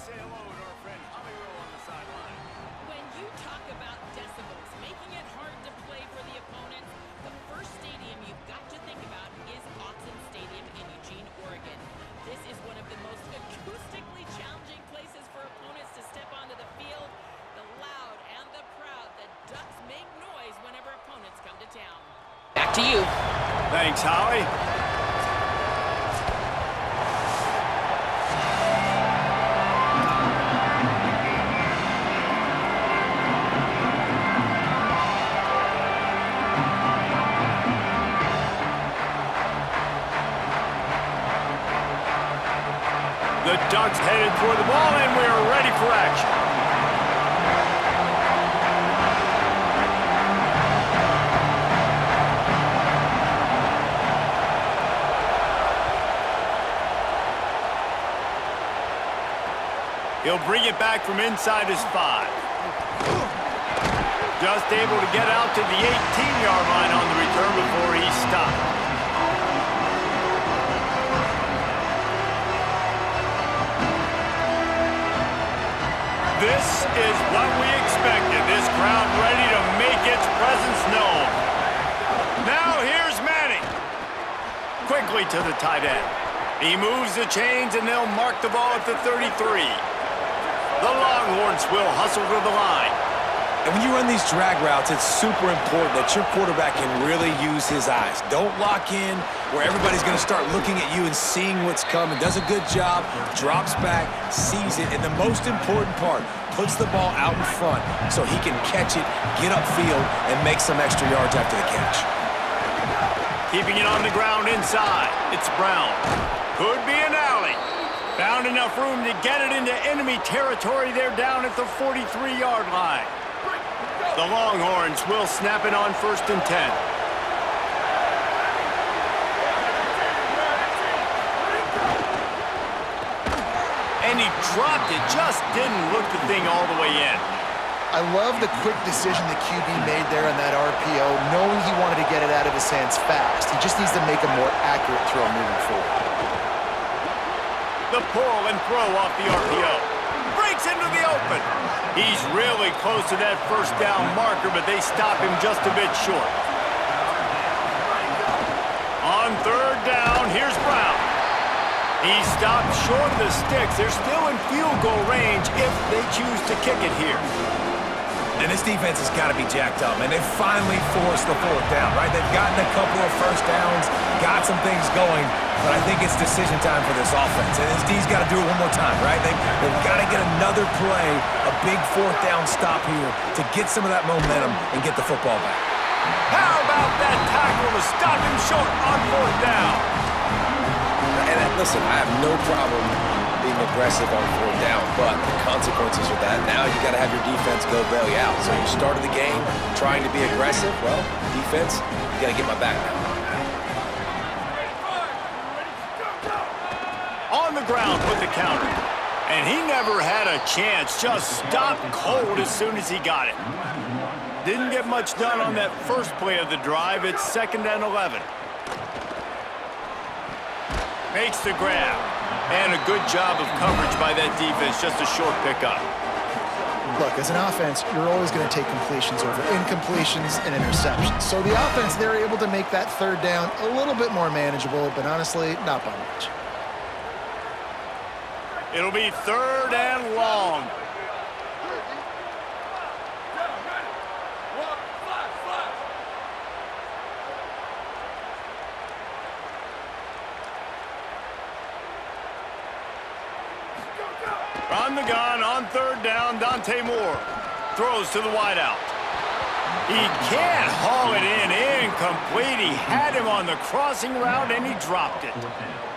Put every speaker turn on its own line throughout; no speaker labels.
say hello to our friend Holly Rowe on the sideline.
When you talk about decibels, making it hard to play for the opponents, the first stadium you've got to think about is Autzen Stadium in Eugene, Oregon. This is one of the most acoustically challenging places for opponents to step onto the field. The loud and the proud, the Ducks make noise whenever opponents come to town. Back to you.
Thanks, Holly. The Ducks headed toward the ball, and we are ready for action. He'll bring it back from inside his 5. Just able to get out to the 18-yard line on the return before he stopped. This is what we expected. This crowd ready to make its presence known. Now here's Manning. Quickly to the tight end. He moves the chains and they'll mark the ball at the 33. The Longhorns will hustle to the line.
And when you run these drag routes, it's super important that your quarterback can really use his eyes. Don't lock in where everybody's going to start looking at you and seeing what's coming. Does a good job, drops back, sees it, and the most important part, puts the ball out in front so he can catch it, get upfield, and make some extra yards after the catch.
Keeping it on the ground inside. It's Brown. Could be an alley. Found enough room to get it into enemy territory. They're down at the 43-yard line. The Longhorns will snap it on 1st and 10. And he dropped it, just didn't look the thing all the way in.
I love the quick decision the QB made there on that RPO, knowing he wanted to get it out of his hands fast. He just needs to make a more accurate throw moving forward.
The pull and throw off the RPO. Breaks into the open. He's really close to that first down marker, but they stop him just a bit short. On 3rd down, here's Brown. He stopped short of the sticks. They're still in field goal range if they choose to kick it here.
And this defense has got to be jacked up, and they've finally forced the 4th down, right? They've gotten a couple of first downs, got some things going, but I think it's decision time for this offense. And this D's got to do it one more time, right? They've got to get another play, a big 4th down stop here to get some of that momentum and get the football back.
How about that tackle to stop him short on 4th down?
And listen, I have no problem being aggressive on 4th down, but the consequences of that, now you got to have your defense go bail you out. So you started the game trying to be aggressive. Well, defense, you got to get my back now.
On the ground with the counter. And he never had a chance, just stopped cold as soon as he got it. Didn't get much done on that first play of the drive. It's 2nd and 11. Makes the grab. And a good job of coverage by that defense, just a short pickup.
Look, as an offense, you're always going to take completions over incompletions and interceptions. So the offense, they're able to make that 3rd down a little bit more manageable, but honestly, not by much.
It'll be 3rd and long. On the gun, on 3rd down, Dante Moore throws to the wideout. He can't haul it in, incomplete. He had him on the crossing route, and he dropped it.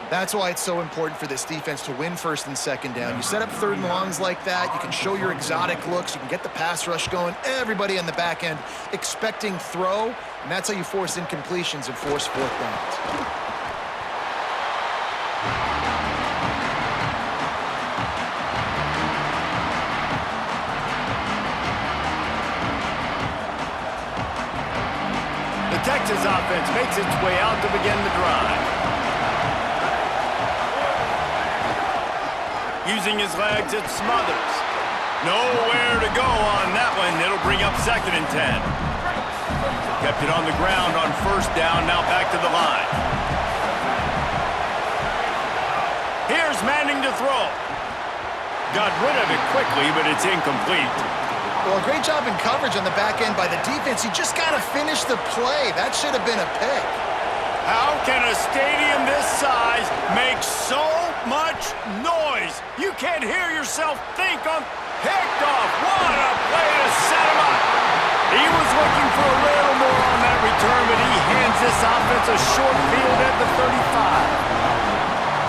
That's why it's so important for this defense to win 1st and 2nd down. You set up 3rd and longs like that, you can show your exotic looks, you can get the pass rush going, everybody on the back end expecting throw, and that's how you force incompletions and force 4th downs.
Texas offense makes its way out to begin the drive. Using his legs, it smothers. Nowhere to go on that one. It'll bring up 2nd and 10. Kept it on the ground on 1st down, now back to the line. Here's Manning to throw. Got rid of it quickly, but it's incomplete.
Well, great job in coverage on the back end by the defense. You just got to finish the play. That should have been a pick.
How can a stadium this size make so much noise? You can't hear yourself think on picked off. What a play to set him up. He was looking for a little more on that return, but he hands this offense a short field at the 35.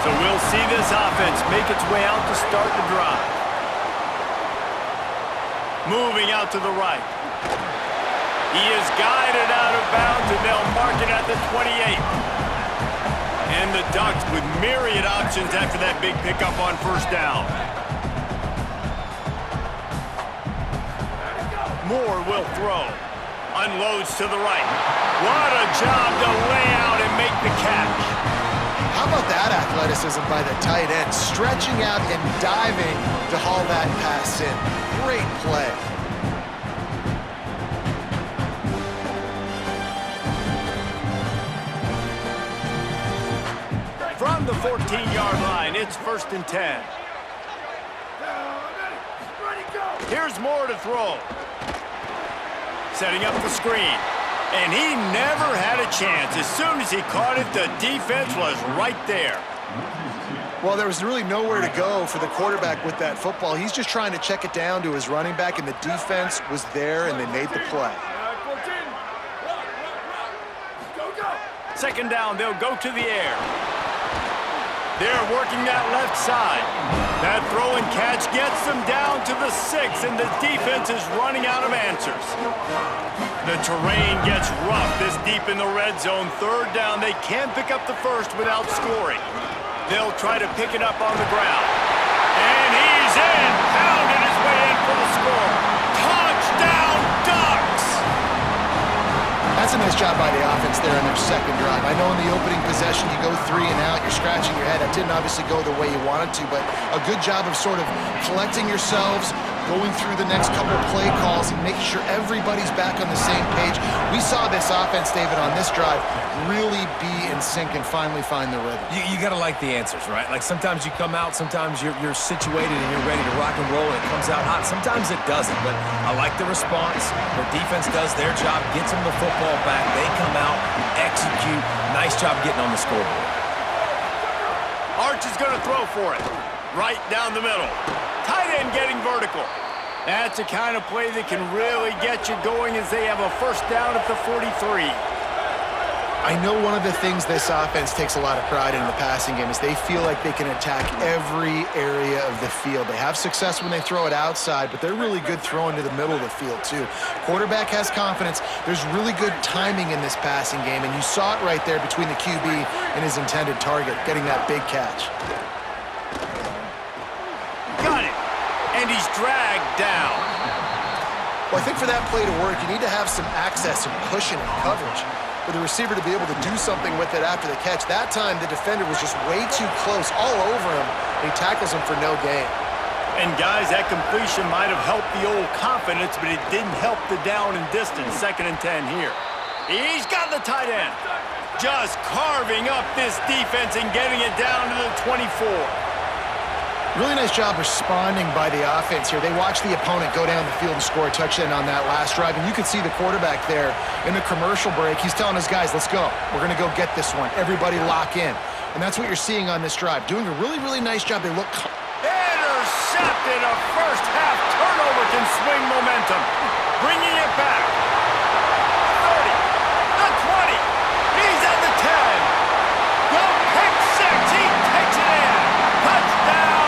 So we'll see this offense make its way out to start the drive. Moving out to the right. He is guided out of bounds, and they'll mark it at the 28. And the Ducks with myriad options after that big pickup on 1st down. Moore will throw. Unloads to the right. What a job to lay out and make the catch.
How about that athleticism by the tight end, stretching out and diving to haul that pass in. Great play.
From the 14-yard line, it's 1st and 10. Here's Moore to throw. Setting up the screen. And he never had a chance. As soon as he caught it, the defense was right there.
Well, there was really nowhere to go for the quarterback with that football. He's just trying to check it down to his running back, and the defense was there, and they made the play.
2nd down, they'll go to the air. They're working that left side. That throw and catch gets them down to the 6, and the defense is running out of answers. The terrain gets rough this deep in the red zone. 3rd down, they can't pick up the 1st without scoring. They'll try to pick it up on the ground. And he's in, pounding his way in for the score. Touchdown, Ducks!
That's a nice job by the offense there on their 2nd drive. I know in the opening possession you go 3 and out, you're scratching your head. That didn't obviously go the way you wanted to, but a good job of sort of collecting yourselves, going through the next couple play calls and making sure everybody's back on the same page. We saw this offense, David, on this drive really be in sync and finally find the rhythm.
You got to like the answers, right? Like sometimes you come out, sometimes you're situated and you're ready to rock and roll and it comes out hot. Sometimes it doesn't, but I like the response. The defense does their job, gets them the football back. They come out, execute. Nice job getting on the scoreboard.
Arch is going to throw for it. Right down the middle. Tight end getting vertical. That's the kind of play that can really get you going as they have a 1st down at the 43.
I know one of the things this offense takes a lot of pride in the passing game is they feel like they can attack every area of the field. They have success when they throw it outside, but they're really good throwing to the middle of the field too. Quarterback has confidence. There's really good timing in this passing game, and you saw it right there between the QB and his intended target, getting that big catch.
Got it. And he's dragged down.
Well, I think for that play to work, you need to have some access and cushion and coverage for the receiver to be able to do something with it after the catch. That time, the defender was just way too close, all over him, and he tackles him for no gain.
And, guys, that completion might have helped the old confidence, but it didn't help the down and distance. 2nd and 10 here. He's got the tight end. Just carving up this defense and getting it down to the 24.
Really nice job responding by the offense here. They watched the opponent go down the field and score a touchdown on that last drive, and you could see the quarterback there in the commercial break. He's telling his guys, let's go. We're going to go get this one. Everybody lock in. And that's what you're seeing on this drive. Doing a really, really nice job. They look...
Intercepted. A first-half turnover can swing momentum. Bringing it back. 30. The 20. He's at the 10. The pick six. He takes it in. Touchdown.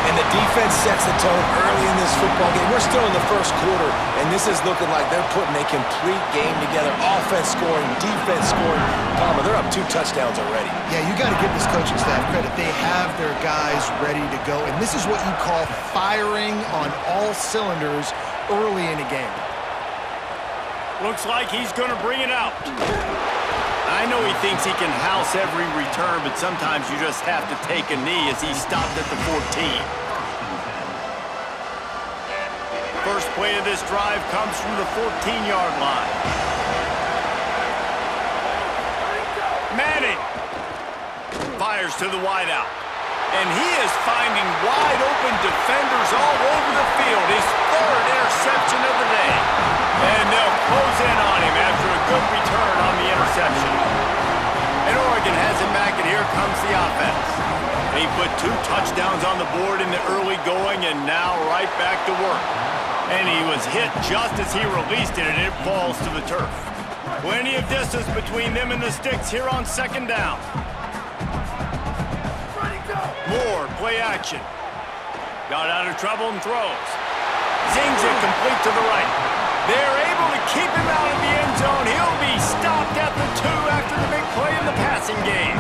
And the defense sets the tone early in this football game. We're still in the 1st quarter, and this is looking like they're putting a complete game together. Offense scoring, defense scoring. Palmer, they're up 2 touchdowns already.
Yeah, you got to give this coaching staff credit. They have their guys ready to go, and this is what you call firing on all cylinders early in a game.
Looks like he's going to bring it out. I know he thinks he can house every return, but sometimes you just have to take a knee as he stopped at the 14. First play of this drive comes from the 14-yard line. Manning fires to the wideout. And he is finding wide-open defenders all over the field. His third interception of the day. And they'll close in on him after a good return on the interception. And Oregon has it back, and here comes the offense. He put 2 touchdowns on the board in the early going, and now right back to work. And he was hit just as he released it, and it falls to the turf. Plenty of distance between them and the sticks here on second down. Moore, play action. Got out of trouble and throws. Zings it complete to the right. They're able to keep him out of the end zone. He'll be stopped at the 2 after the big play in the passing game.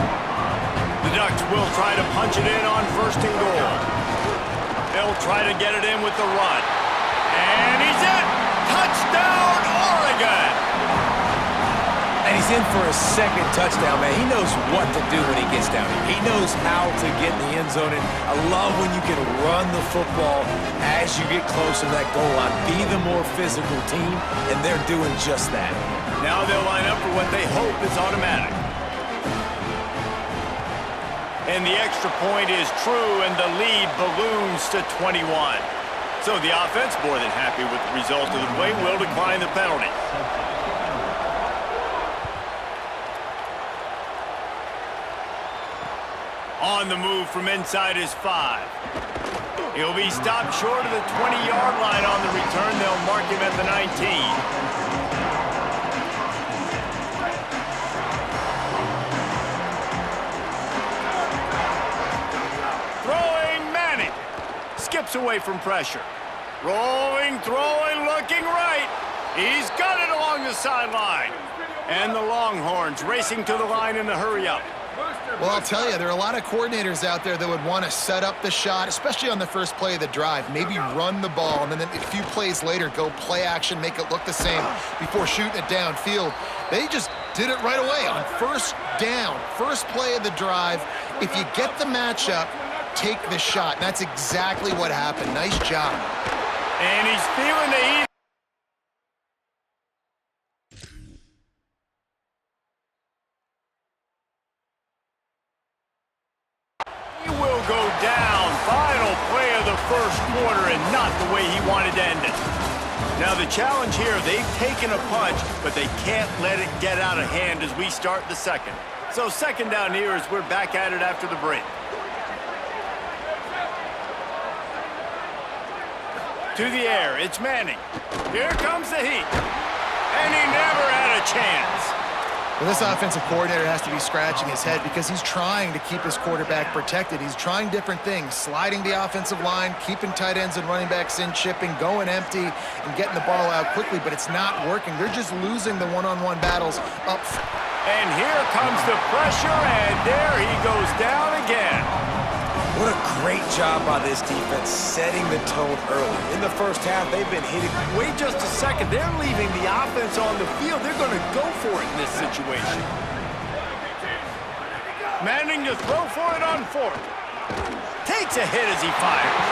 The Ducks will try to punch it in on first and goal. They'll try to get it in with the run. And he's in! Touchdown, Oregon!
And he's in for a second touchdown, man. He knows what to do when he gets down here. He knows how to get in the end zone. And I love when you can run the football as you get close to that goal line. Be the more physical team, and they're doing just that.
Now they'll line up for what they hope is automatic. And the extra point is true, and the lead balloons to 21. So the offense, more than happy with the result of the play, will decline the penalty. On the move from inside his 5. He'll be stopped short of the 20-yard line on the return. They'll mark him at the 19. Throwing Manning. Skips away from pressure. Rolling, throwing, looking right. He's got it along the sideline. And the Longhorns racing to the line in the hurry-up.
Well, I'll tell you, there are a lot of coordinators out there that would want to set up the shot, especially on the first play of the drive, maybe run the ball, and then a few plays later go play action, make it look the same before shooting it downfield. They just did it right away on first down, first play of the drive. If you get the matchup, take the shot. And that's exactly what happened. Nice job.
And he's feeling the heat. Will go down. Final play of the first quarter, and not the way he wanted to end it. Now the challenge here, they've taken a punch, but they can't let it get out of hand as we start the second. So second down here as we're back at it after the break. To the air, it's Manning. Here comes the heat. And he never had a chance.
Well, this offensive coordinator has to be scratching his head because he's trying to keep his quarterback protected. He's trying different things, sliding the offensive line, keeping tight ends and running backs in, chipping, going empty, and getting the ball out quickly, but it's not working. They're just losing the one-on-one battles up.
And here comes the pressure, and there he goes down again.
What a great job by this defense setting the tone early. In the first half, they've been hitting.
Wait just a second. They're leaving the offense on the field. They're going to go for it in this situation. Manning to throw for it on 4th. Takes a hit as he fires.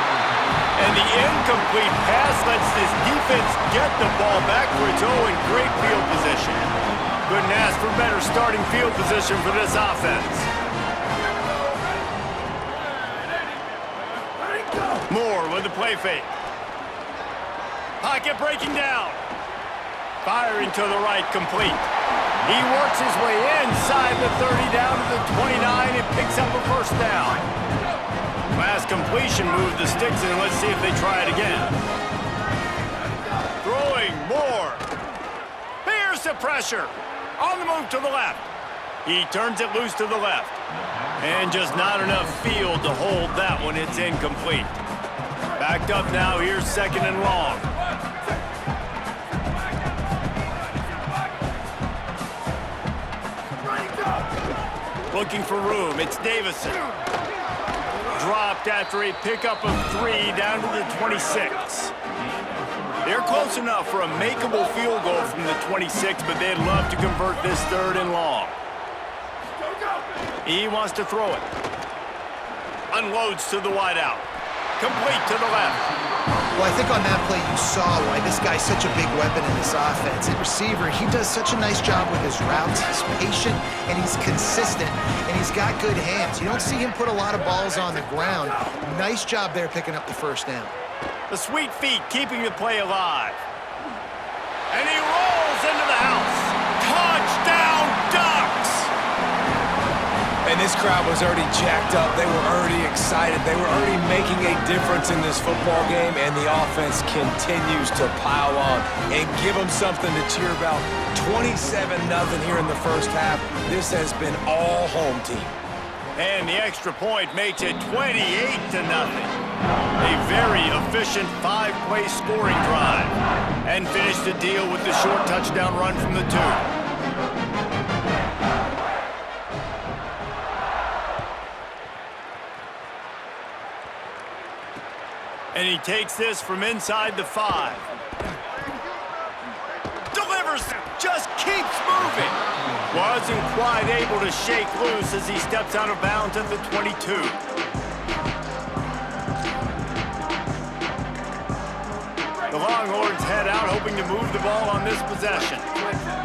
And the incomplete pass lets this defense get the ball back for its own great field position. Couldn't ask for better starting field position for this offense. Moore with the play fake. Pocket breaking down. Firing to the right, complete. He works his way inside the 30 down to the 29 and picks up a first down. Last completion moved the sticks in. Let's see if they try it again. Throwing Moore. Here's the pressure. On the move to the left. He turns it loose to the left. And just not enough field to hold that one. It's incomplete. Backed up now. Here's second and long. Looking for room. It's Davison. Dropped after a pickup of 3 down to the 26. They're close enough for a makeable field goal from the 26, but they'd love to convert this 3rd and long. He wants to throw it. Unloads to the wideout. Complete to the left.
Well, I think on that play you saw why this guy's such a big weapon in this offense. At receiver, he does such a nice job with his routes. He's patient, and he's consistent, and he's got good hands. You don't see him put a lot of balls on the ground. Nice job there picking up the first down.
The sweet feet keeping the play alive. And he rolls into the house. Touchdown, Ducks!
And this crowd was already jacked up. They were already excited. They were already making a difference in this football game, and the offense continues to pile on and give them something to cheer about. 27-0 here in the first half. This has been all home team.
And the extra point makes it 28-0. A very efficient 5-play scoring drive. And finish the deal with the short touchdown run from the 2. And he takes this from inside the 5. Delivers, just keeps moving. Wasn't quite able to shake loose as he steps out of bounds at the 22. The Longhorns head out, hoping to move the ball on this possession.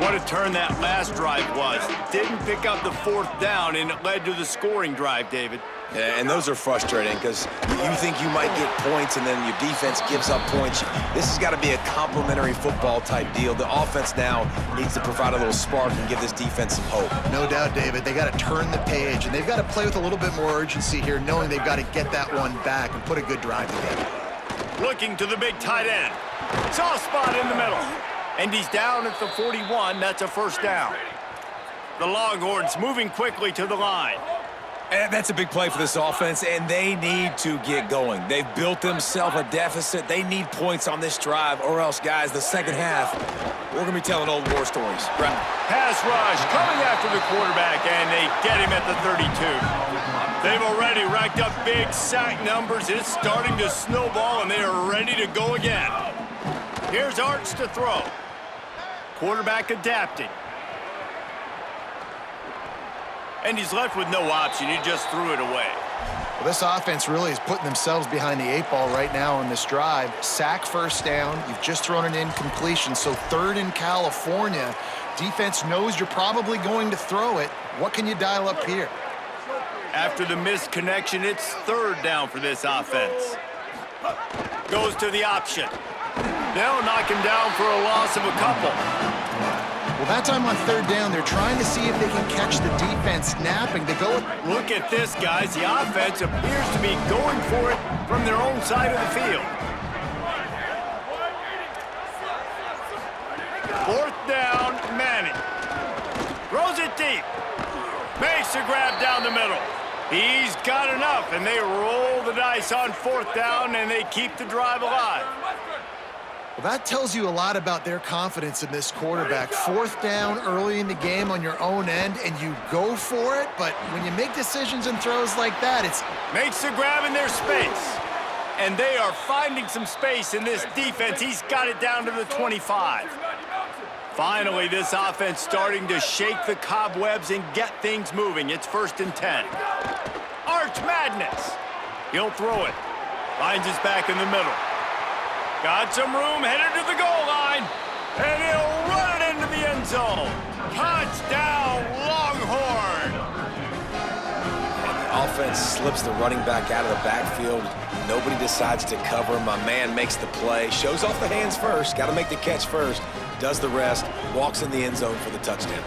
What a turn that last drive was. Didn't pick up the 4th down, and it led to the scoring drive, David.
Yeah, and those are frustrating because you think you might get points and then your defense gives up points. This has got to be a complementary football type deal. The offense now needs to provide a little spark and give this defense some hope.
No doubt, David. They got to turn the page, and they've got to play with a little bit more urgency here, knowing they've got to get that one back and put a good drive together.
Looking to the big tight end. Soft spot in the middle. And he's down at the 41. That's a first down. The Longhorns moving quickly to the line.
And that's a big play for this offense, and they need to get going. They've built themselves a deficit. They need points on this drive, or else, guys, the second half, we're going to be telling old war stories. Right.
Pass rush coming after the quarterback, and they get him at the 32. They've already racked up big sack numbers. It's starting to snowball, and they are ready to go again. Here's Arch to throw. Quarterback adapting. And he's left with no option. He just threw it away.
Well, this offense really is putting themselves behind the 8 ball right now on this drive. Sack first down. You've just thrown an incompletion, so 3rd in California. Defense knows you're probably going to throw it. What can you dial up here?
After the missed connection, it's 3rd down for this offense. Goes to the option. They'll knock him down for a loss of a couple.
Well, that time on 3rd down, they're trying to see if they can catch the defense napping. They go.
Look at this, guys. The offense appears to be going for it from their own side of the field. 4th down, Manning. Throws it deep. Makes the grab down the middle. He's got enough, and they roll the dice on 4th down, and they keep the drive alive.
Well, that tells you a lot about their confidence in this quarterback. 4th down early in the game on your own end, and you go for it, but when you make decisions and throws like that, it's...
Makes the grab in their space. And they are finding some space in this defense. He's got it down to the 25. Finally, this offense starting to shake the cobwebs and get things moving. It's 1st and 10. Arch Madness. He'll throw it. Finds his back in the middle. Got some room, headed to the goal line. And he'll run it into the end zone. Touchdown, Longhorn.
And the offense slips the running back out of the backfield. Nobody decides to cover. My man makes the play. Shows off the hands first. Got to make the catch first. Does the rest. Walks in the end zone for the touchdown.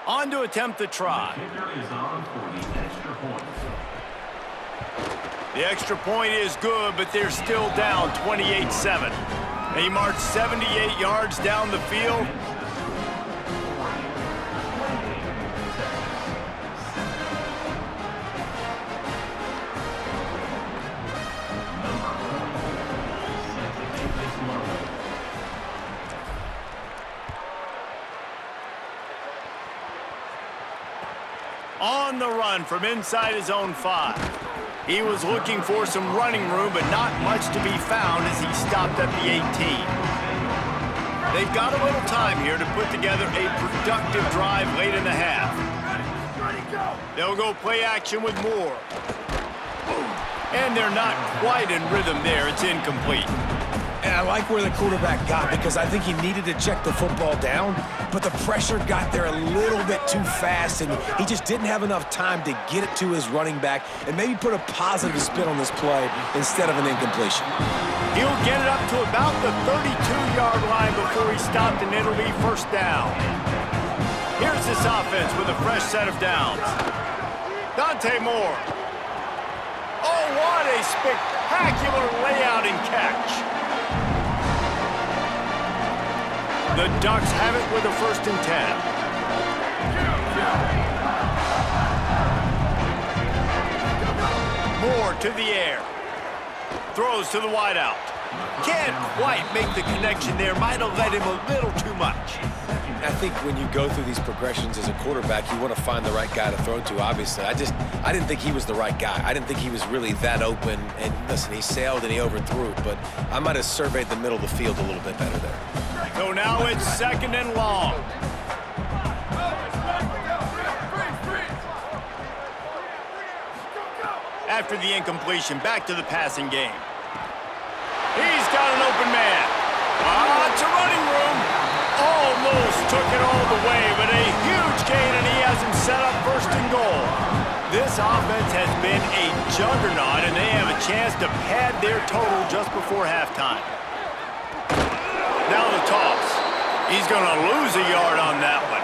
On to attempt the try. The extra point is good, but they're still down 28-7. They march 78 yards down the field. On the run from inside his own 5. He was looking for some running room, but not much to be found as he stopped at the 18. They've got a little time here to put together a productive drive late in the half. They'll go play action with Moore. And they're not quite in rhythm there. It's incomplete.
And I like where the quarterback got because I think he needed to check the football down, but the pressure got there a little bit too fast, and he just didn't have enough time to get it to his running back and maybe put a positive spin on this play instead of an incompletion.
He'll get it up to about the 32-yard line before he stopped, and it'll be first down. Here's this offense with a fresh set of downs. Dante Moore. Oh, what a spectacular layout and catch. The Ducks have it with a 1st and 10. Moore to the air. Throws to the wideout. Can't quite make the connection there. Might have led him a little too much.
I think when you go through these progressions as a quarterback, you want to find the right guy to throw to, obviously. I didn't think he was the right guy. I didn't think he was really that open. And listen, he sailed and he overthrew it, but I might have surveyed the middle of the field a little bit better there.
So now it's 2nd and long. After the incompletion, back to the passing game. He's got an open man. It's a running room. Almost took it all the way, but a huge gain, and he has him set up 1st and goal. This offense has been a juggernaut, and they have a chance to pad their total just before halftime. Now the toss. He's going to lose a yard on that one.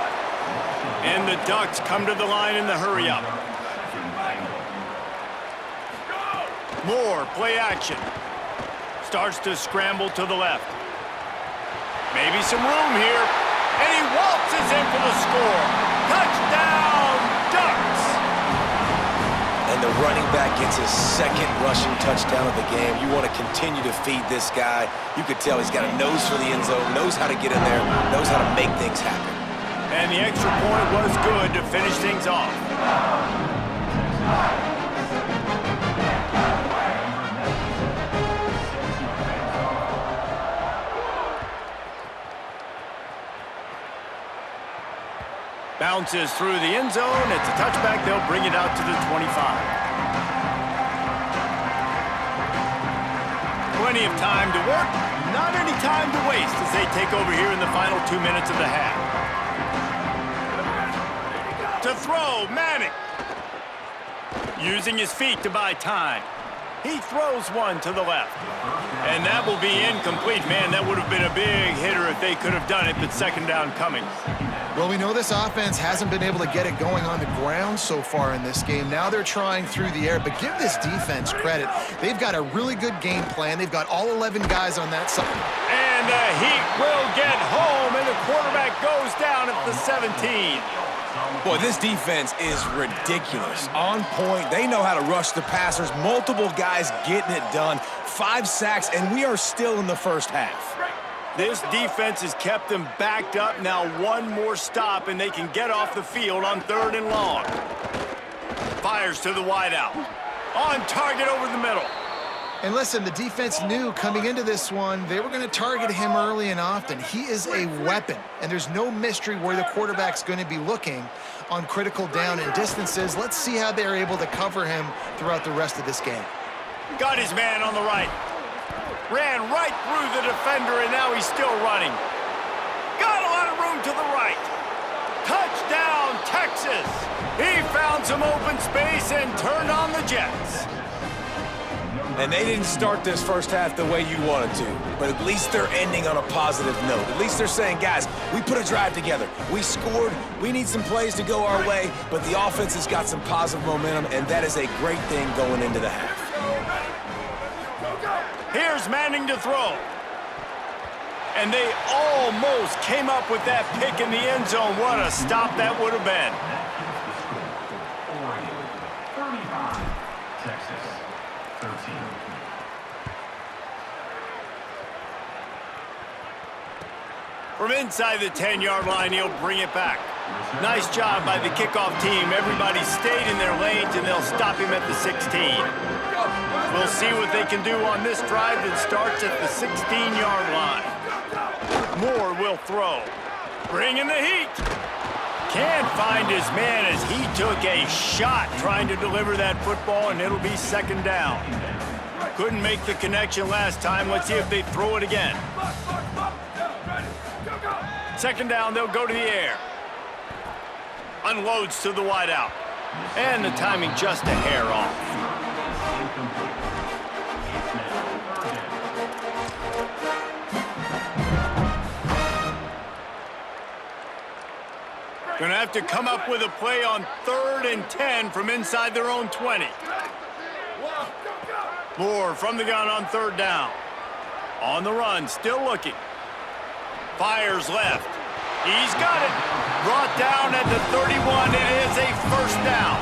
And the Ducks come to the line in the hurry-up. Moore, play action. Starts to scramble to the left. Maybe some room here. And he waltzes in for the score. Touchdown, Ducks!
And the running back gets his 2nd rushing touchdown of the game. You want to continue to feed this guy. You could tell he's got a nose for the end zone, knows how to get in there, knows how to make things happen.
And the extra point was good to finish things off. Bounces through the end zone. It's a touchback. They'll bring it out to the 25. Plenty of time to work. Not any time to waste as they take over here in the final 2 minutes of the half. To throw, Manning. Using his feet to buy time. He throws one to the left. And that will be incomplete. Man, that would have been a big hitter if they could have done it, but 2nd down coming.
Well, we know this offense hasn't been able to get it going on the ground so far in this game. Now they're trying through the air, but give this defense credit. They've got a really good game plan. They've got all 11 guys on that side.
And the Heat will get home, and the quarterback goes down at the 17.
Boy, this defense is ridiculous. On point. They know how to rush the passers. Multiple guys getting it done. 5 sacks, and we are still in the first half.
This defense has kept them backed up. Now one more stop, and they can get off the field on 3rd and long. Fires to the wideout. On target over the middle.
And listen, the defense knew coming into this one, they were going to target him early and often. He is a weapon, and there's no mystery where the quarterback's going to be looking on critical down and distances. Let's see how they're able to cover him throughout the rest of this game.
Got his man on the right. Ran right through the defender, and now he's still running. Got a lot of room to the right. Touchdown, Texas. He found some open space and turned on the Jets.
And they didn't start this first half the way you wanted to, but at least they're ending on a positive note. At least they're saying, guys, we put a drive together. We scored. We need some plays to go our way, but the offense has got some positive momentum, and that is a great thing going into the half.
Here's Manning to throw. And they almost came up with that pick in the end zone. What a stop that would have been.
35, Texas, 13.
From inside the 10-yard line, he'll bring it back. Nice job by the kickoff team. Everybody stayed in their lanes, and they'll stop him at the 16. We'll see what they can do on this drive that starts at the 16-yard line. Moore will throw. Bringing the heat. Can't find his man as he took a shot trying to deliver that football, and it'll be second down. Couldn't make the connection last time. Let's see if they throw it again. Second down, they'll go to the air. Unloads to the wideout. And the timing just a hair off. Gonna have to come up with a play on 3rd and 10 from inside their own 20. Moore from the gun on 3rd down. On the run, still looking. Fires left. He's got it. Brought down at the 31. It is a first down.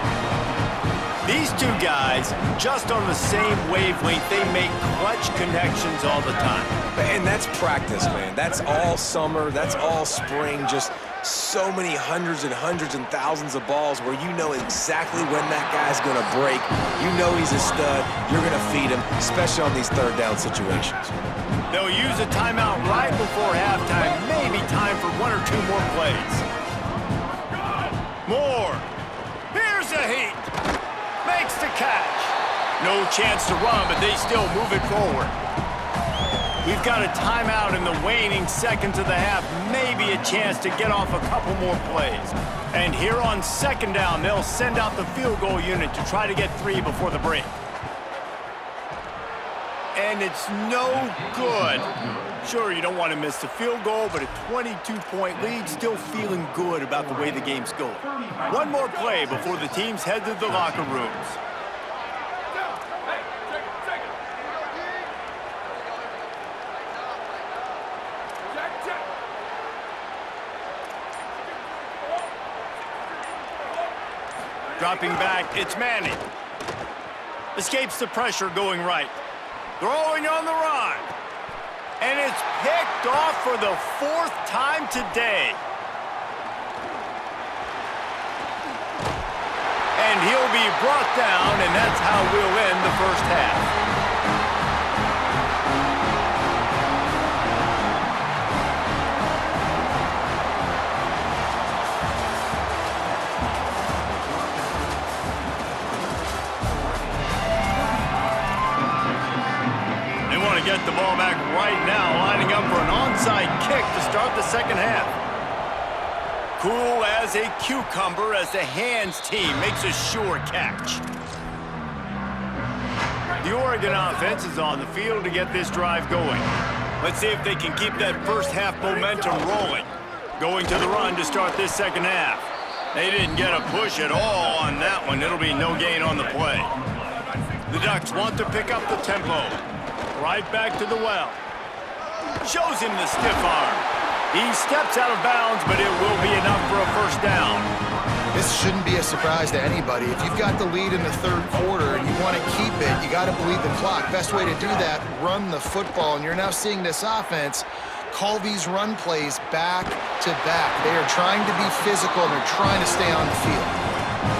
These two guys, just on the same wavelength, they make clutch connections all the time.
And that's practice, man. That's all summer. That's all spring. Just so many hundreds and thousands of balls where you know exactly when that guy's going to break. You know he's a stud. You're going to feed him, especially on these 3rd down situations.
They'll use a timeout right before halftime. Maybe time for 1 or 2 more plays. Moore. Here's a heat. Makes the catch. No chance to run, but they still move it forward. We've got a timeout in the waning seconds of the half. Maybe a chance to get off a couple more plays. And here on 2nd down, they'll send out the field goal unit to try to get 3 before the break. And it's no good. Sure, you don't want to miss the field goal, but a 22-point lead, still feeling good about the way the game's going. 1 more play before the teams head to the locker rooms. Dropping back, it's Manning. Escapes the pressure going right. Throwing on the run. And it's picked off for the 4th time today. And he'll be brought down, and that's how we'll end the first half. Get the ball back right now, lining up for an onside kick to start the second half. Cool as a cucumber as the hands team makes a sure catch. The Oregon offense is on the field to get this drive going. Let's see if they can keep that first half momentum rolling. Going to the run to start this second half. They didn't get a push at all on that one. It'll be no gain on the play. The Ducks want to pick up the tempo. Right back to the well. Shows him the stiff arm. He steps out of bounds, but it will be enough for a first down.
This shouldn't be a surprise to anybody. If you've got the lead in the 3rd quarter and you want to keep it, you got to bleed the clock. Best way to do that, run the football. And you're now seeing this offense call these run plays back to back. They are trying to be physical, and they're trying to stay on the field.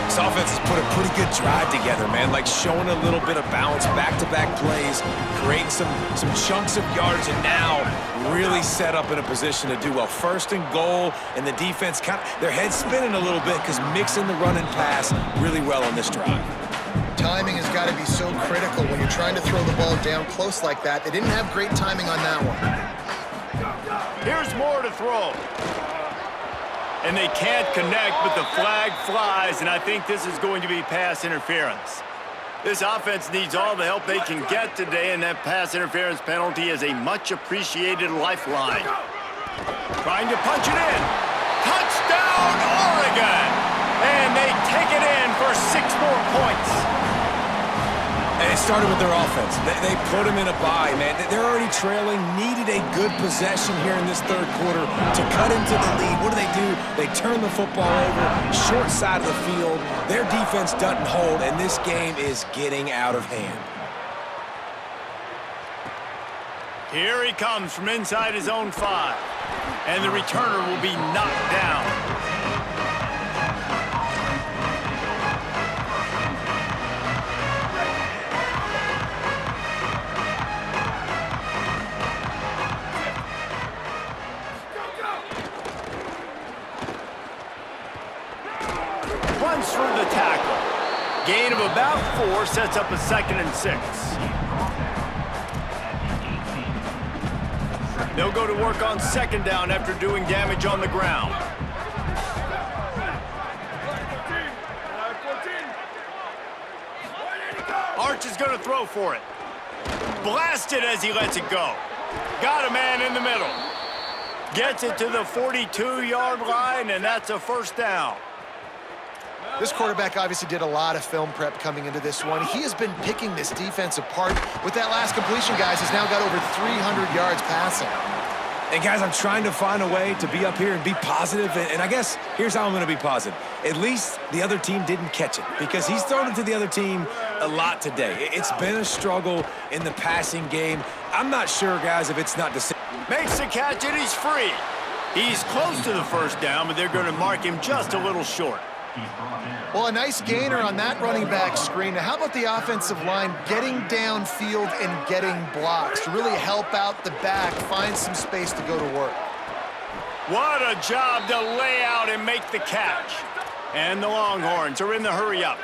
This offense has put a pretty good drive together, man. Like showing a little bit of balance, back-to-back plays, creating some chunks of yards, and now really set up in a position to do well. 1st and goal, and the defense their head's spinning a little bit because mixing the run and pass really well on this drive.
Timing has got to be so critical when you're trying to throw the ball down close like that. They didn't have great timing on that one.
Here's Moore to throw. And they can't connect, but the flag flies, and I think this is going to be pass interference. This offense needs all the help they can get today, and that pass interference penalty is a much-appreciated lifeline. Trying to punch it in. Touchdown, Oregon! And they take it in for 6 more points.
And it started with their offense. They put them in a bye, man. They're already trailing, needed a good possession here in this 3rd quarter to cut into the lead. What do? They turn the football over, short side of the field. Their defense doesn't hold, and this game is getting out of hand.
Here he comes from inside his own 5. And the returner will be knocked down. gain of about 4 sets up a 2nd and 6. They'll go to work on 2nd down after doing damage on the ground. Arch is going to throw for it. Blasted as he lets it go. Got a man in the middle. Gets it to the 42-yard line, and that's a 1st down.
This quarterback obviously did a lot of film prep coming into this one. He has been picking this defense apart. With that last completion, guys, he's now got over 300 yards passing.
And guys, I'm trying to find a way to be up here and be positive, and I guess here's how I'm going to be positive. At least the other team didn't catch it, because he's thrown it to the other team a lot today. It's been a struggle in the passing game. I'm not sure, guys, if it's not the same.
Makes the catch, and he's free. He's close to the 1st down, but they're going to mark him just a little short.
Well, a nice gainer on that running back screen. Now, how about the offensive line getting downfield and getting blocks to really help out the back, find some space to go to work?
What a job to lay out and make the catch. And the Longhorns are in the hurry up.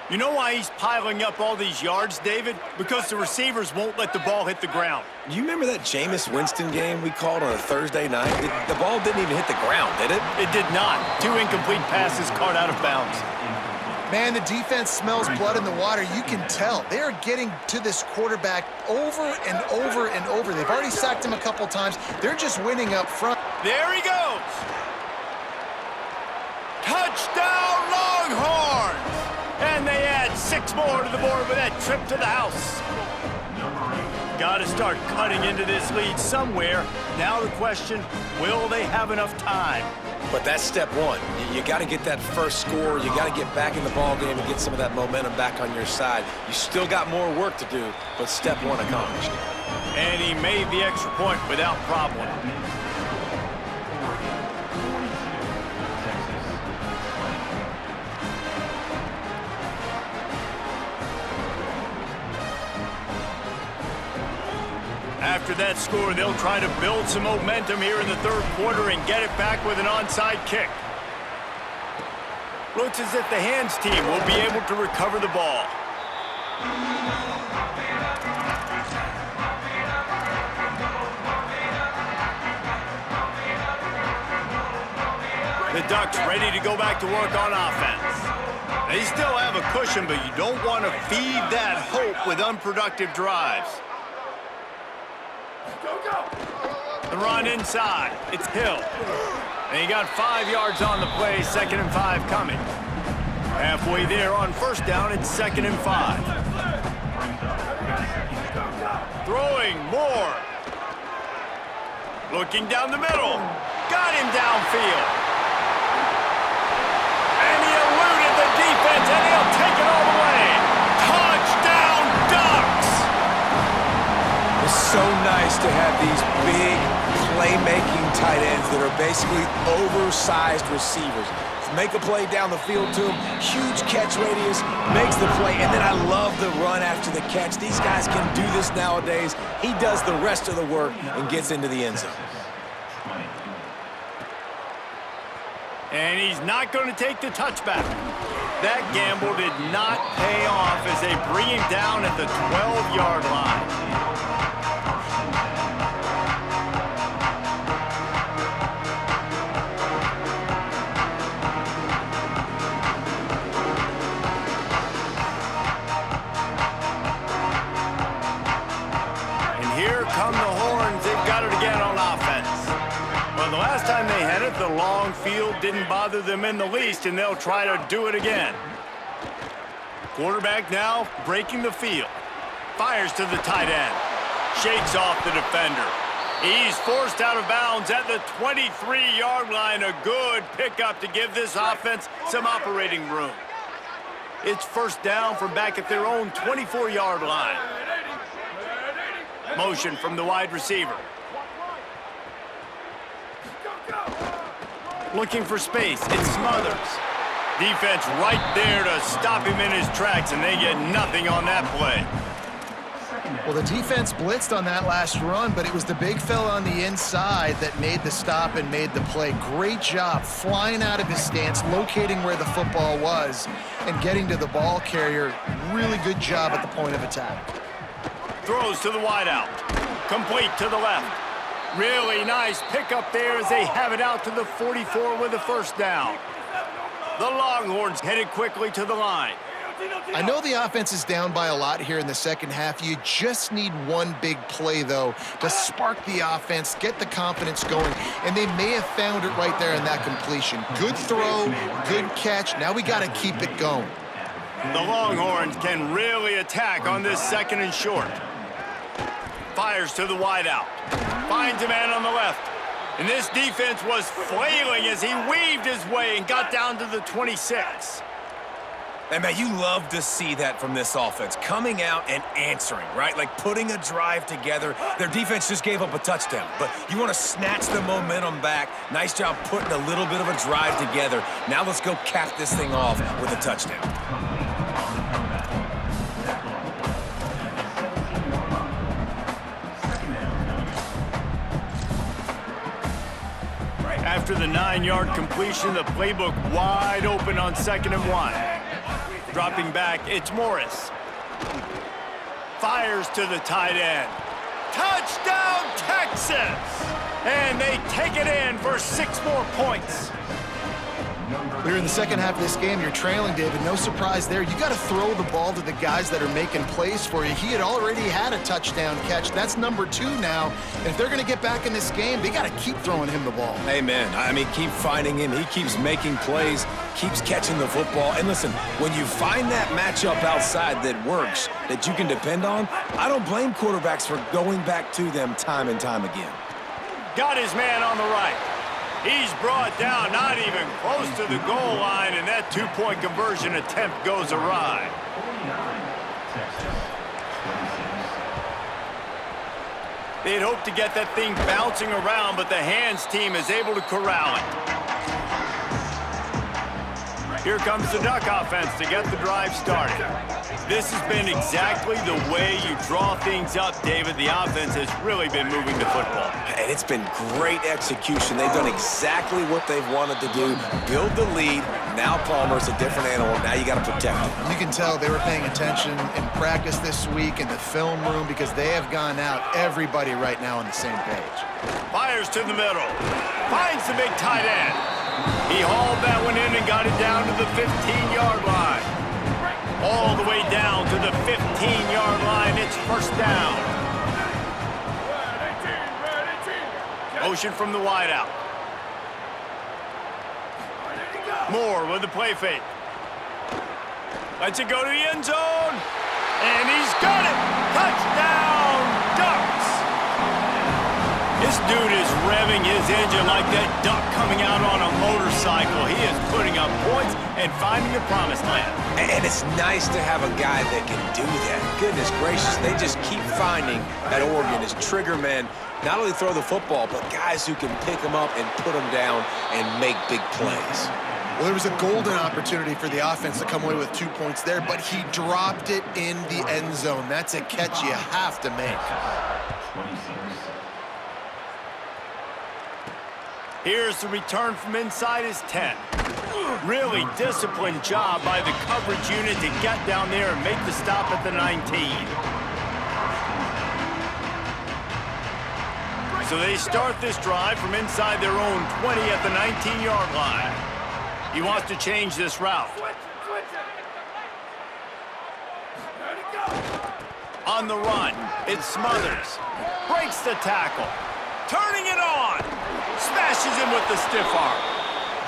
You know why he's piling up all these yards, David? Because the receivers won't let the ball hit the ground.
You remember that Jameis Winston game we called on a Thursday night? The ball didn't even hit the ground, did it?
It did not. 2 incomplete passes caught out of bounds.
Man, the defense smells blood in the water. You can tell. They are getting to this quarterback over and over and over. They've already sacked him a couple times. They're just winning up front.
There he goes. Touchdown, Longhorns! And they add 6 more to the board with that trip to the house. Got to start cutting into this lead somewhere. Now the question, will they have enough time?
But that's step one. You got to get that first score. You got to get back in the ball game and get some of that momentum back on your side. You still got more work to do, but step one accomplished.
And he made the extra point without problem. After that score, they'll try to build some momentum here in the 3rd quarter and get it back with an onside kick. Looks as if the hands team will be able to recover the ball. The Ducks ready to go back to work on offense. They still have a cushion, but you don't want to feed that hope with unproductive drives. The run inside. It's Hill. And he got 5 yards on the play, 2nd and 5 coming. Halfway there on 1st down, it's 2nd and 5. Throwing more. Looking down the middle. Got him downfield. And he eluded the defense, and he'll take it all the way. Touchdown, Ducks!
It's so nice to have these big playmaking tight ends that are basically oversized receivers. Make a play down the field to him, huge catch radius, makes the play, and then I love the run after the catch. These guys can do this nowadays. He does the rest of the work and gets into the end zone.
And he's not going to take the touchback. That gamble did not pay off as they bring him down at the 12-yard line. Come the Horns, they've got it again on offense. Well, the last time they had it, the long field didn't bother them in the least, and they'll try to do it again. Quarterback now breaking the field. Fires to the tight end. Shakes off the defender. He's forced out of bounds at the 23-yard line. A good pickup to give this offense some operating room. It's 1st down from back at their own 24-yard line. Motion from the wide receiver. Looking for space. It's Smothers. Defense right there to stop him in his tracks, and they get nothing on that play.
Well, the defense blitzed on that last run, but it was the big fella on the inside that made the stop and made the play. Great job flying out of his stance, locating where the football was, and getting to the ball carrier. Really good job at the point of attack.
Throws to the wideout. Complete to the left. Really nice pickup there as they have it out to the 44 with a first down. The Longhorns headed quickly to the line.
I know the offense is down by a lot here in the second half. You just need one big play, though, to spark the offense, get the confidence going, and they may have found it right there in that completion. Good throw, good catch. Now we got to keep it going.
The Longhorns can really attack on this second and short. Fires to the wideout. Finds a man on the left. And this defense was flailing as he weaved his way and got down to the 26.
And, man, you love to see that from this offense, coming out and answering, right? Like putting a drive together. Their defense just gave up a touchdown, but you want to snatch the momentum back. Nice job putting a little bit of a drive together. Now let's go cap this thing off with a touchdown.
After the 9-yard completion, the playbook wide open on 2nd and 1. Dropping back, it's Morris. Fires to the tight end. Touchdown, Texas! And they take it in for 6 more points.
We're in the second half of this game. You're trailing, David. No surprise there. You got to throw the ball to the guys that are making plays for you. He had already had a touchdown catch. That's number 2 now. And if they're going to get back in this game, they got to keep throwing him the ball.
Amen. I mean, keep finding him. He keeps making plays, keeps catching the football. And listen, when you find that matchup outside that works, that you can depend on, I don't blame quarterbacks for going back to them time and time again.
Got his man on the right. He's brought down, not even close to the goal line, and that 2-point conversion attempt goes awry. They'd hoped to get that thing bouncing around, but the hands team is able to corral it. Here comes the Duck offense to get the drive started. This has been exactly the way you draw things up, David. The offense has really been moving the football.
And it's been great execution. They've done exactly what they've wanted to do. Build the lead. Now Palmer's a different animal. Now you got to protect him.
You can tell they were paying attention in practice this week in the film room because they have gone out, everybody right now on the same page.
Fires to the middle. Finds the big tight end. He hauled that one in and got it down to the 15-yard line. All the way down to the 15-yard line. It's first down. Motion from the wideout. Moore with the play fake. Lets it go to the end zone. And he's got it. Touchdown, Ducks. This dude is revving his engine like that duck coming out on a motorcycle. He is putting up points and finding the promised land.
And it's nice to have a guy that can do that. Goodness gracious, they just keep finding at Oregon as trigger men, not only throw the football, but guys who can pick them up and put them down and make big plays.
Well, there was a golden opportunity for the offense to come away with 2 points there, but he dropped it in the end zone. That's a catch you have to make.
Here's the return from inside his 10. Really disciplined job by the coverage unit to get down there and make the stop at the 19. So they start this drive from inside their own 20 at the 19-yard line. He wants to change this route. On the run, it's Smothers. Breaks the tackle. Turning it on. Smashes him with the stiff arm.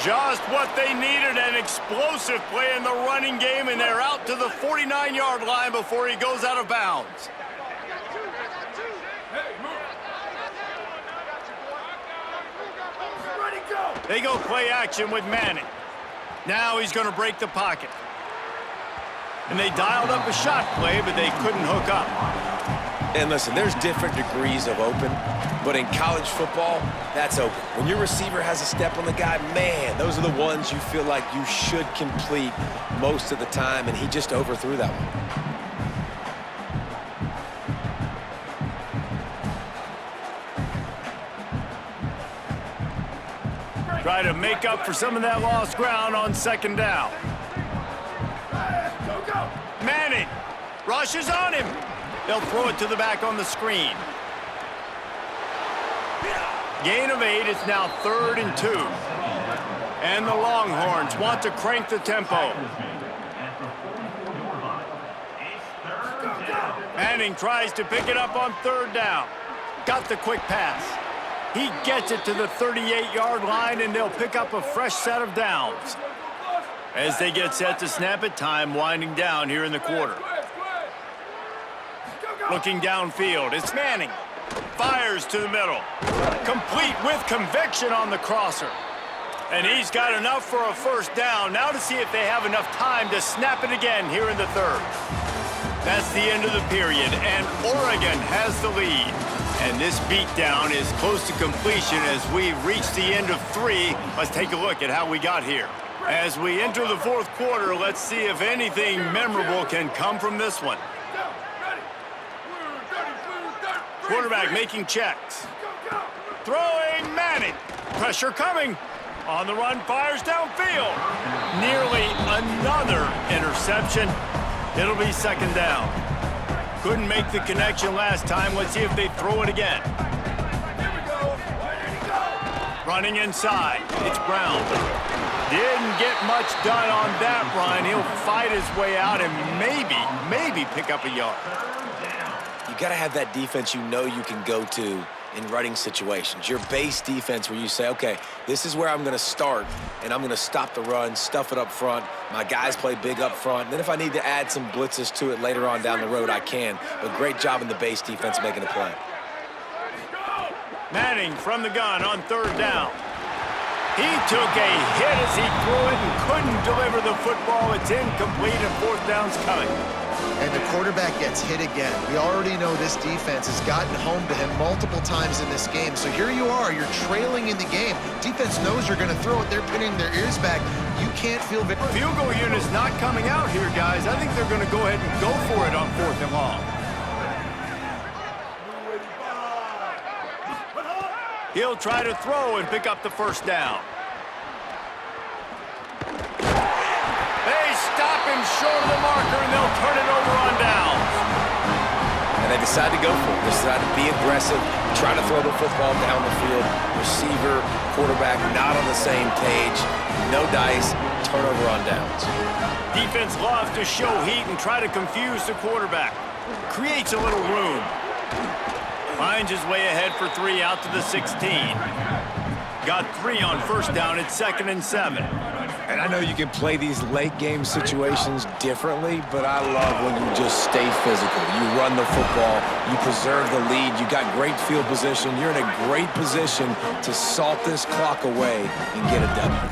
Just what they needed, an explosive play in the running game, and they're out to the 49-yard line before he goes out of bounds. They go play action with Manning. Now he's going to break the pocket. And they dialed up a shot play, but they couldn't hook up.
And listen, there's different degrees of open, but in college football, that's open. When your receiver has a step on the guy, man, those are the ones you feel like you should complete most of the time, and he just overthrew that one.
try to make up for some of that lost ground on second down. Manning rushes on him. They'll throw it to the back on the screen. Gain of 8. It's now 3rd and 2. And the Longhorns want to crank the tempo. Manning tries to pick it up on 3rd down. Got the quick pass. He gets it to the 38-yard line, and they'll pick up a fresh set of downs. As they get set to snap it, time winding down here in the quarter. Looking downfield, it's Manning. Fires to the middle. Complete with conviction on the crosser. And he's got enough for a first down. Now to see if they have enough time to snap it again here in the 3rd. That's the end of the period, and Oregon has the lead. And this beatdown is close to completion as we reach the end of 3. Let's take a look at how we got here. As we enter the 4th quarter, let's see if anything memorable can come from this one. Quarterback making checks. Throwing Manning. Pressure coming. On the run, fires downfield. Nearly another interception. It'll be 2nd down. Couldn't make the connection last time. Let's see if they throw it again. Running inside. It's Brown. Didn't get much done on that run. He'll fight his way out and maybe pick up a yard.
You got to have that defense you know you can go to in running situations. Your base defense where you say, okay, this is where I'm going to start, and I'm going to stop the run, stuff it up front. My guys play big up front. And then if I need to add some blitzes to it later on down the road, I can. But great job in the base defense making a play.
Manning from the gun on 3rd down. He took a hit as he threw it and couldn't deliver the football. It's incomplete, and 4th down's coming.
And the quarterback gets hit again. We already know this defense has gotten home to him multiple times in this game. So here you are, you're trailing in the game. Defense knows you're going to throw it. They're pinning their ears back. You can't feel victory.
Field goal unit's not coming out here, guys. I think they're going to go ahead and go for it on 4th and long. He'll try to throw and pick up the first down. They stop him short of the marker, and they'll turn it over on downs.
And they decide to go for it. They decide to be aggressive, try to throw the football down the field. Receiver, quarterback not on the same page. No dice, turnover on downs.
Defense loves to show heat and try to confuse the quarterback. Creates a little room. Finds his way ahead for 3 out to the 16. Got 3 on first down. It's 2nd and 7.
And I know you can play these late game situations differently, but I love when you just stay physical. You run the football, you preserve the lead, you got great field position. You're in a great position to salt this clock away and get a W.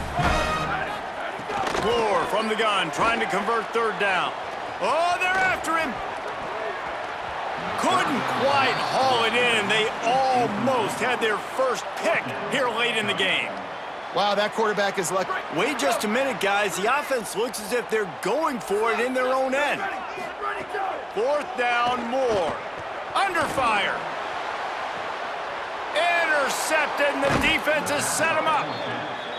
Moore from the gun, trying to convert 3rd down. Oh, they're after him. Couldn't quite haul it in. They almost had their first pick here late in the game.
Wow, that quarterback is lucky.
Wait just a minute, guys. The offense looks as if they're going for it in their own end. 4th down, Moore. Under fire. Intercepted, and the defense has set him up.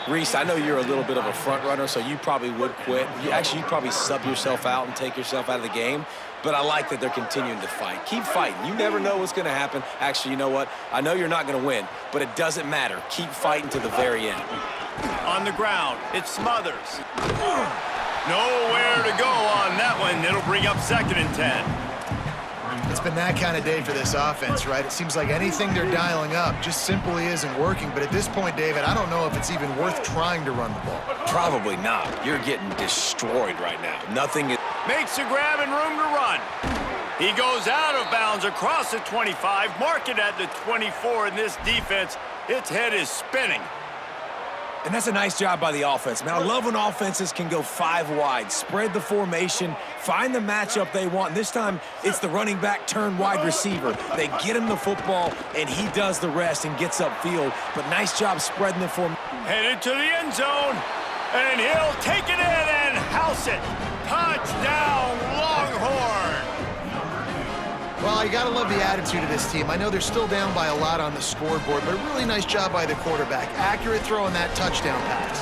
Reese, I know you're a little bit of a front runner, so you probably would quit. You'd probably sub yourself out and take yourself out of the game. But I like that they're continuing to fight. Keep fighting. You never know what's going to happen. Actually, you know what? I know you're not going to win, but it doesn't matter. Keep fighting to the very end.
On the ground, it's Smothers. Nowhere to go on that one. It'll bring up 2nd and 10.
It's been that kind of day for this offense, right? It seems like anything they're dialing up just simply isn't working. But at this point, David, I don't know if it's even worth trying to run the ball.
Probably not. You're getting destroyed right now. Nothing is...
Makes a grab and room to run. He goes out of bounds across the 25, mark it at the 24, and this defense, its head is spinning.
And that's a nice job by the offense. Man, I love when offenses can go 5 wide, spread the formation, find the matchup they want. This time, it's the running back turned wide receiver. They get him the football, and he does the rest and gets upfield. But nice job spreading the formation.
Headed to the end zone, and he'll take it in and house it. Touchdown, Longhorn.
Well, Well, you got to love the attitude of this team. I know they're still down by a lot on the scoreboard, but a really nice job by the quarterback. Accurate throw on that touchdown pass.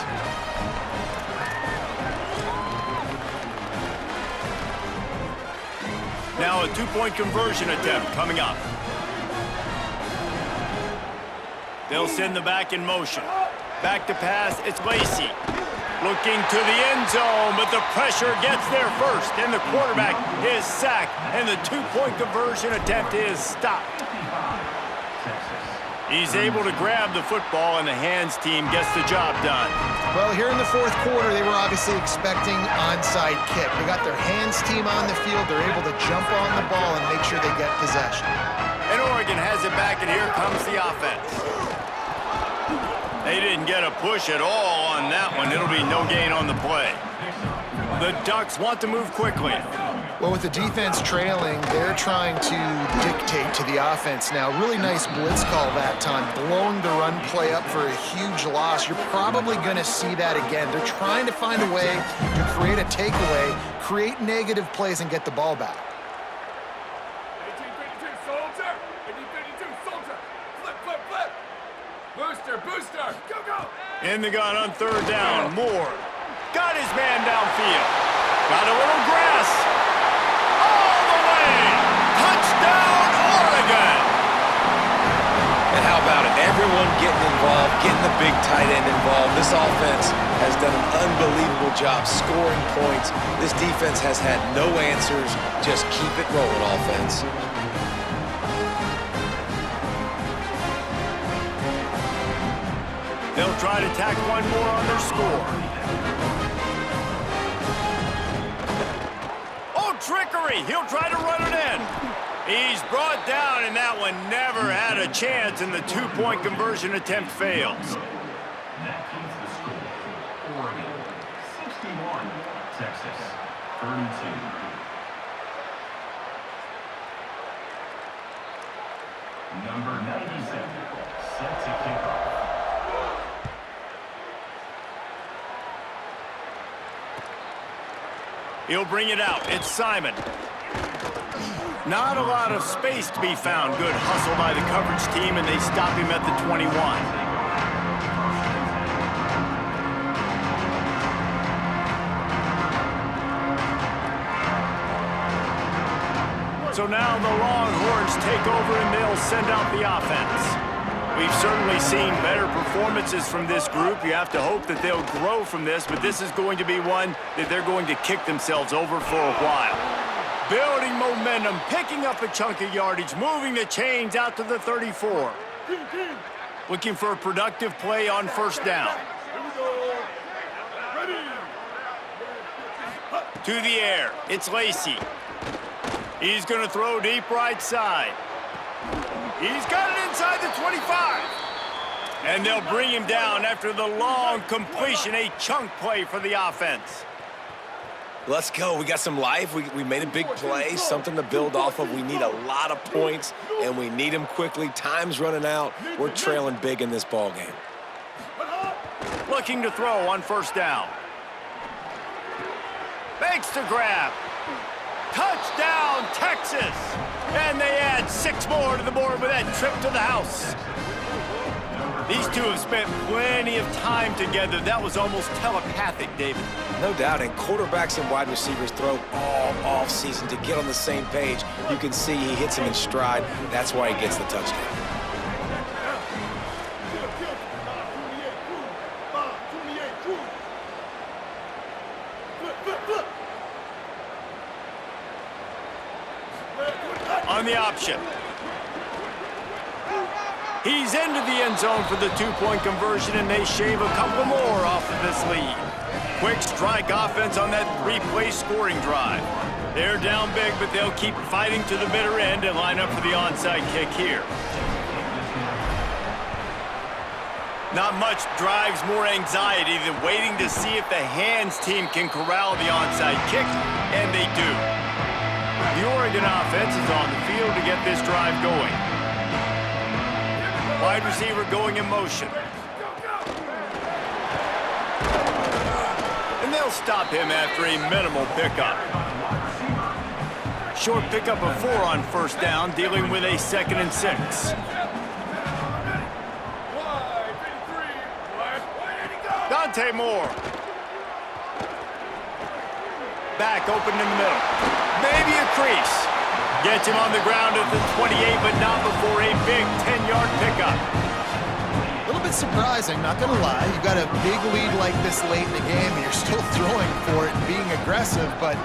Now a two-point conversion attempt coming up. They'll send the back in motion. Back to pass, it's Lacy. Looking to the end zone, but the pressure gets there first, and the quarterback is sacked, and the two-point conversion attempt is stopped. He's able to grab the football, and the hands team gets the job done.
Well, here in the fourth quarter, they were obviously expecting onside kick. They got their hands team on the field. They're able to jump on the ball and make sure they get possession.
And Oregon has it back, and here comes the offense. They didn't get a push at all on that one. It'll be no gain on the play. The Ducks want to move quickly.
Well, with the defense trailing, they're trying to dictate to the offense now. Really nice blitz call that time, blowing the run play up for a huge loss. You're probably going to see that again. They're trying to find a way to create a takeaway, create negative plays, and get the ball back.
1852, soldier! 1852, soldier! Flip, flip, flip! Booster, booster! Go, go!
In the gun on third down, Moore. Got his man downfield. Got a little grass. All the way! Touchdown, Oregon!
And how about it? Everyone getting involved, getting the big tight end involved. This offense has done an unbelievable job scoring points. This defense has had no answers. Just keep it rolling, offense.
They'll try to tack one more on their score. Oh, trickery! He'll try to run it in. He's brought down, and that one never had a chance, and the two-point conversion attempt fails.
That keeps the score. Oregon 61, Texas 32. Number 97, set to kick off.
He'll bring it out. It's Simon. Not a lot of space to be found. Good hustle by the coverage team, and they stop him at the 21. So now the Longhorns take over, and they'll send out the offense. We've certainly seen better performances from this group. You have to hope that they'll grow from this, but this is going to be one that they're going to kick themselves over for a while. Building momentum, picking up a chunk of yardage, moving the chains out to the 34. Looking for a productive play on first down. To the air, it's Lacy. He's going to throw deep right side. He's got it inside the 25. And they'll bring him down after the long completion, a chunk play for the offense.
Let's go. We got some life. We made a big play, something to build off of. We need a lot of points, and we need them quickly. Time's running out. We're trailing big in this ball game.
Looking to throw on first down. Makes the grab. Touchdown, Texas! And they add 6 more to the board with that trip to the house. These two have spent plenty of time together. That was almost telepathic, David.
No doubt, and quarterbacks and wide receivers throw all off-season to get on the same page. You can see he hits him in stride. That's why he gets the touchdown.
On the option. He's into the end zone for the two-point conversion, and they shave a couple more off of this lead. Quick strike offense on that 3-play scoring drive. They're down big, but they'll keep fighting to the bitter end and line up for the onside kick here. Not much drives more anxiety than waiting to see if the hands team can corral the onside kick, and they do. The Oregon offense is on the field to get this drive going. Wide receiver going in motion. And they'll stop him after a minimal pickup. Short pickup of 4 on first down, dealing with a 2nd and 6. Dante Moore. Back open in the middle. Maybe a crease. Gets him on the ground at the 28, but not before a big 10-yard pickup.
A little bit surprising, not gonna lie. You got a big lead like this late in the game, and you're still throwing for it and being aggressive. But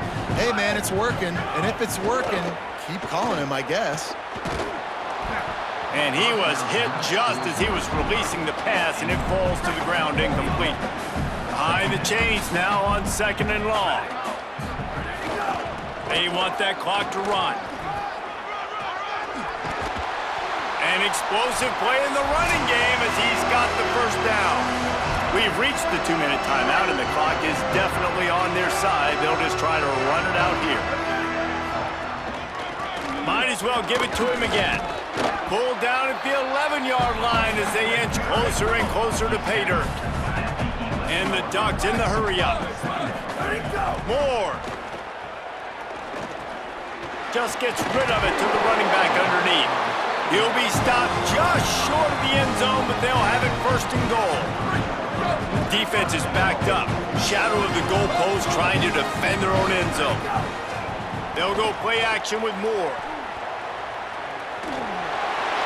hey, man, it's working. And if it's working, keep calling him, I guess.
And he was hit just as he was releasing the pass, and it falls to the ground incomplete. Behind the chains now on 2nd and long. They want that clock to run. An explosive play in the running game as he's got the first down. We've reached the 2-minute timeout, and the clock is definitely on their side. They'll just try to run it out here. Might as well give it to him again. Pulled down at the 11-yard line as they inch closer and closer to pay dirt. And the Ducks in the hurry-up. Moore. Just gets rid of it to the running back underneath. He'll be stopped just short of the end zone, but they'll have it 1st and goal. Defense is backed up. Shadow of the goalpost trying to defend their own end zone. They'll go play action with Moore.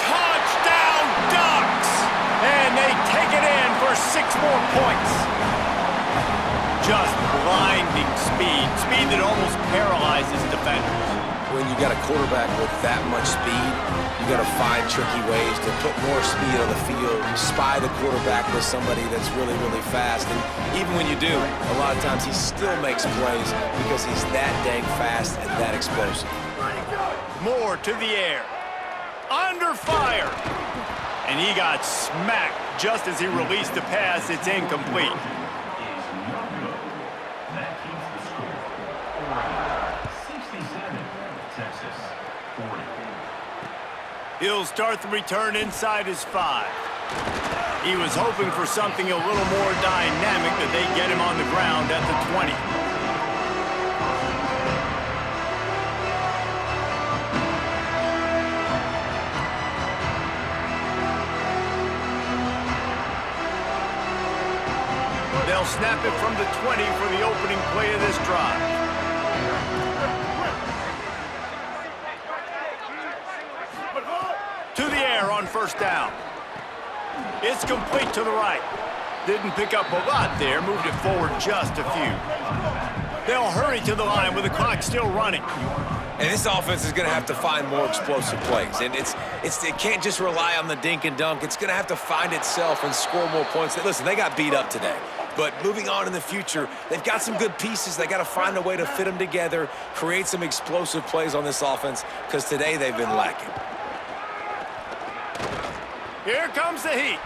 Touchdown, Ducks! And they take it in for 6 more points. Just blinding speed. Speed that almost paralyzes defenders.
When you got a quarterback with that much speed, you got to find tricky ways to put more speed on the field, spy the quarterback with somebody that's really, really fast. And even when you do, a lot of times he still makes plays because he's that dang fast and that explosive.
Moore to the air. Under fire. And he got smacked just as he released the pass. It's incomplete.
That keeps the score 67, Texas 40.
He'll start the return inside his 5. He was hoping for something a little more dynamic, that they get him on the ground at the 20. They'll snap it from the 20 for the opening play of this drive. To the air on first down. It's complete to the right. Didn't pick up a lot there, moved it forward just a few. They'll hurry to the line with the clock still running.
And this offense is going to have to find more explosive plays. And it can't just rely on the dink and dunk. It's going to have to find itself and score more points. Listen, they got beat up today. But moving on in the future, they've got some good pieces. They got to find a way to fit them together, create some explosive plays on this offense, because today they've been lacking.
Here comes the heat.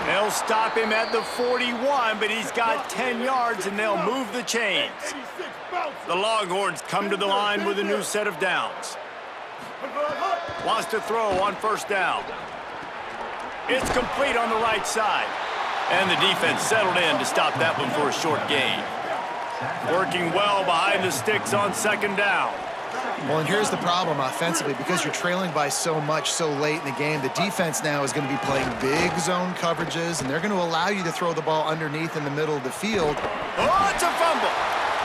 They'll stop him at the 41, but he's got 10 yards, and they'll move the chains. The Longhorns come to the line with a new set of downs. Wants to throw on first down. It's complete on the right side. And the defense settled in to stop that one for a short gain. Working well behind the sticks on 2nd down.
Well, and here's the problem offensively. Because you're trailing by so much so late in the game, the defense now is going to be playing big zone coverages, and they're going to allow you to throw the ball underneath in the middle of the field.
Oh, it's a fumble.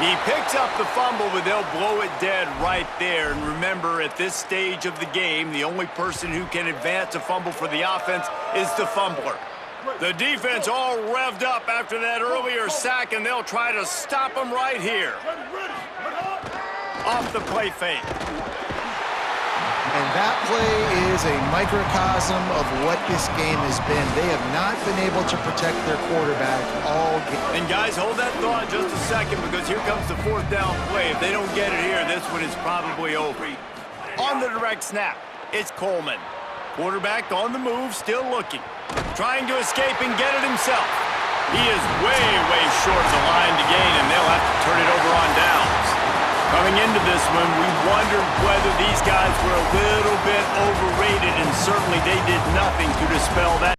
He picks up the fumble, but they'll blow it dead right there. And remember, at this stage of the game, the only person who can advance a fumble for the offense is the fumbler. The defense all revved up after that earlier sack, and they'll try to stop them right here. Off the play fake.
And that play is a microcosm of what this game has been. They have not been able to protect their quarterback all game.
And guys, hold that thought just a second, because here comes the 4th down play. If they don't get it here, this one is probably over. On the direct snap, it's Coleman. Quarterback on the move, still looking. Trying to escape and get it himself. He is way, way short of the line to gain, and they'll have to turn it over on downs. Coming into this one, we wondered whether these guys were a little bit overrated, and certainly they did nothing to dispel that.